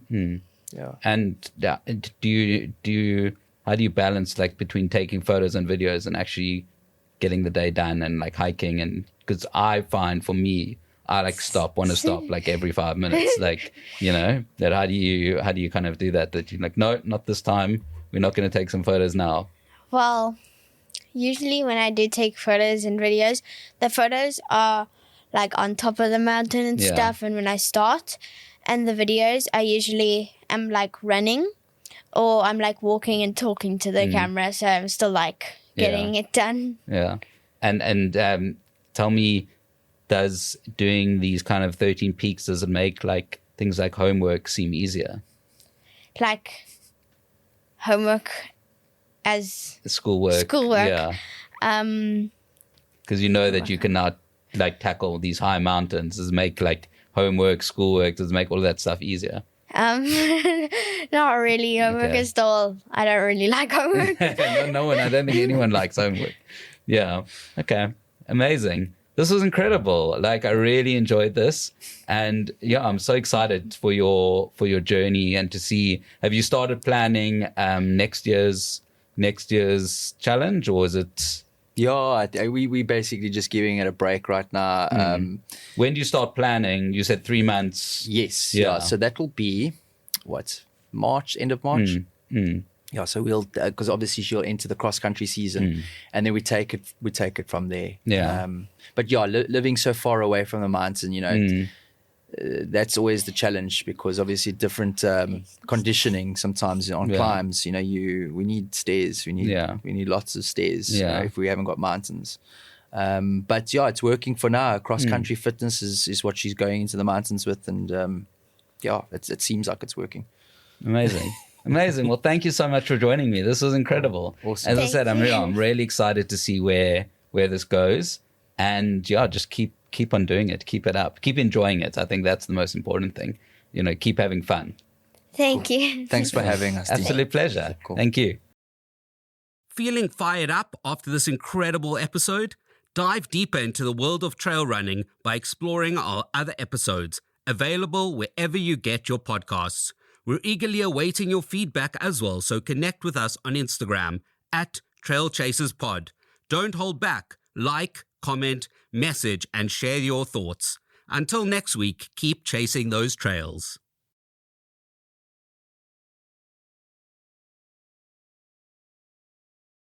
Yeah. And do you how do you balance like between taking photos and videos and actually getting the day done and like hiking? And because I find for me, I like want to stop like every 5 minutes, like, you know, that how do you kind of do that you're like, no, not this time, we're not going to take some photos now? Well, usually when I do take photos and videos, the photos are like on top of the mountain and stuff, and when I start, and the videos I usually am like running or I'm like walking and talking to the camera, so I'm still like getting it done. Yeah. And tell me, does doing these kind of 13 peaks, does it make like things like homework seem easier? Like homework as schoolwork. Yeah. Because you know that you cannot like tackle these high mountains. Does it make like homework, schoolwork, does it make all of that stuff easier? Not really. Homework is still, I don't really like homework. No one, I don't think anyone likes homework. Yeah. Okay. Amazing. This was incredible. Like, I really enjoyed this, and yeah, I'm so excited for your journey and to see. Have you started planning next year's challenge, or is it? Yeah, we basically just giving it a break right now. When do you start planning? You said 3 months. Yes. Yeah. So that will be March, end of March. Yeah, so we'll, because obviously she'll enter the cross country season, and then we take it from there. Yeah. But yeah, living so far away from the mountain, you know, that's always the challenge, because obviously different conditioning sometimes on climbs. You know, we need stairs, we need lots of stairs if we haven't got mountains. But yeah, it's working for now. Cross country fitness is what she's going into the mountains with, and it seems like it's working. Amazing. Amazing. Well, thank you so much for joining me. This was incredible. Awesome. As I said, I'm really excited to see where this goes. And yeah, just keep on doing it. Keep it up. Keep enjoying it. I think that's the most important thing. You know, keep having fun. Thank you. Thanks for having us. Absolute pleasure. Cool. Thank you. Feeling fired up after this incredible episode? Dive deeper into the world of trail running by exploring our other episodes, available wherever you get your podcasts. We're eagerly awaiting your feedback as well, so connect with us on Instagram @TrailChasersPod. Don't hold back. Like, comment, message, and share your thoughts. Until next week, keep chasing those trails.